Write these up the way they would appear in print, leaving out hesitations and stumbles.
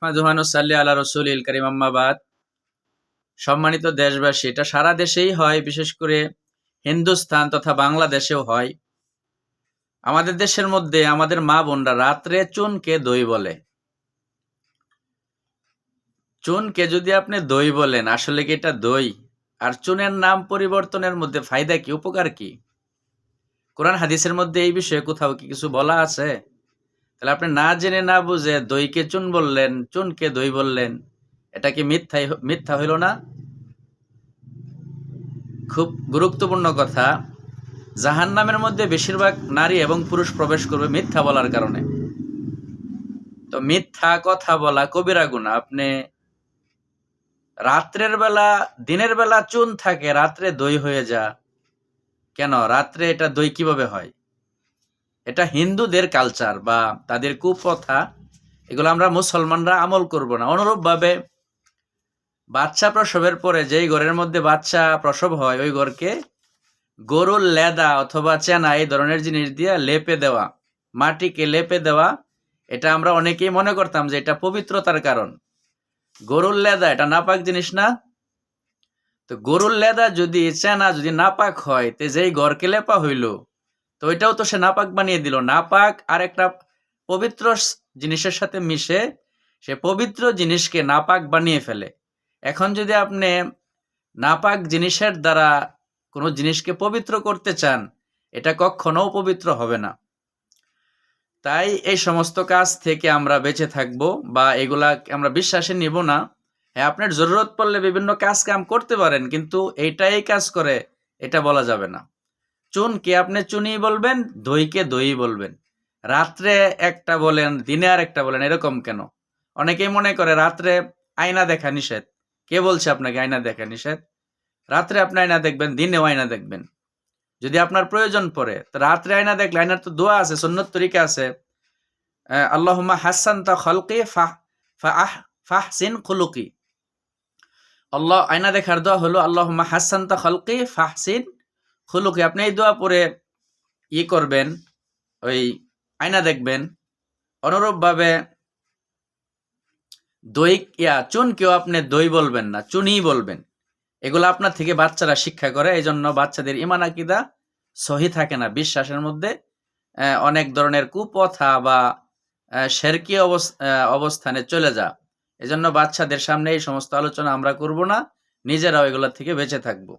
নাহমাদুহু ওয়া নুসাল্লি আলা রাসূলিল কারীম, আম্মা বাদ। সম্মানিত দেশবাসী, এটা সারা দেশেই হয়, বিশেষ করে হিন্দুস্তান তথা বাংলাদেশেও হয়। আমাদের দেশের মধ্যে আমাদের মা বোনরা রাত্রে চুনকে দই বলে। চুনকে যদি আপনি দই বলেন, আসলে কি এটা দই? আর চুনের নাম পরিবর্তনের মধ্যে ফায়দা কি, উপকার কি? কোরআন হাদিসের মধ্যে এই বিষয়ে কোথাও কি কিছু বলা আছে? তাহলে আপনি না জেনে না বুঝে দইকে চুন বললেন, চুনকে দই বললেন, এটা কি মিথ্যা হইল না? খুব গুরুত্বপূর্ণ কথা। জাহান্নামের মধ্যে বেশিরভাগ নারী এবং পুরুষ প্রবেশ করবে মিথ্যা বলার কারণে। তো মিথ্যা কথা বলা কবিরা গুনাহ। আপনি রাত্রের বেলা, দিনের বেলা চুন থাকে, রাত্রে দই হয়ে যা কেন? রাত্রে এটা দই কিভাবে হয়? এটা হিন্দুদের কালচার বা তাদের কুপ্রথা, এগুলো আমরা মুসলমানরা আমল করব না। অনুরূপ ভাবে বাচ্চা প্রসবের পরে যেই ঘরের মধ্যে বাচ্চা প্রসব হয়, ওই ঘরকে গরুর লেদা অথবা চেনা এই ধরনের জিনিস দিয়ে লেপে দেওয়া, মাটিকে লেপে দেওয়া, এটা আমরা অনেকেই মনে করতাম যে এটা পবিত্রতার কারণ। গরুর লেদা এটা নাপাক জিনিস না? তো গরুর লেদা যদি, চেনা যদি নাপাক হয়, তো যেই ঘরকে লেপা হইল, তো ওইটাও তো সে নাপাক বানিয়ে দিল। নাপাক আর একটা পবিত্র জিনিসের সাথে মিশে সে পবিত্র জিনিসকে নাপাক বানিয়ে ফেলে। এখন যদি আপনি নাপাক জিনিসের দ্বারা কোনো জিনিসকে পবিত্র করতে চান, এটা কখনো পবিত্র হবে না। তাই এই সমস্ত কাজ থেকে আমরা বেঁচে থাকবো বা এগুলা আমরা বিশ্বাসে নিব না। হ্যাঁ, আপনার জরুরত পড়লে বিভিন্ন কাজ কাম করতে পারেন, কিন্তু এইটাই কাজ করে এটা বলা যাবে না। চুনকে আপনি চুনি বলবেন, দইকে দই বলবেন। রাত্রে একটা বলেন, দিনে আর একটা বলেন, এরকম কেন? অনেকেই মনে করে রাত্রে আয়না দেখা নিষেধ। কে বলছে আপনাকে আয়না দেখা নিষেধ? রাত্রে আপনি আয়না দেখবেন, দিনেও আয়না দেখবেন যদি আপনার প্রয়োজন পড়ে। তো রাত্রে আয়না দেখলে, আয়নার তো দোয়া আছে, সুন্নত তরিকা আছে। আল্লাহুম্মা হাসানতা খালকি ফাহসিন খুলুকি। আল্লাহ, আয়না দেখার দোয়া হলো আল্লাহুম্মা হাসানতা খালকি ফাহসিন খুলুকি। আপনি এই দোয়া পরে করবেন, ওই আয়না দেখবেন। অনুরূপ ভাবে দই চুনকেও আপনি দই বলবেন না, চুনি বলবেন। এগুলো আপনার থেকে বাচ্চারা শিক্ষা করে, এই জন্য বাচ্চাদের ইমান আকিদা সহি থাকে না। বিশ্বাসের মধ্যে অনেক ধরনের কুপ্রথা বা শিরকি অবস্থানে চলে যা। এজন্য বাচ্চাদের সামনে এই সমস্ত আলোচনা আমরা করব না, নিজেরাও এগুলো থেকে বেঁচে থাকবো।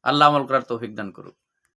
আল্লাহ আমল করার তৌফিক দান করুক।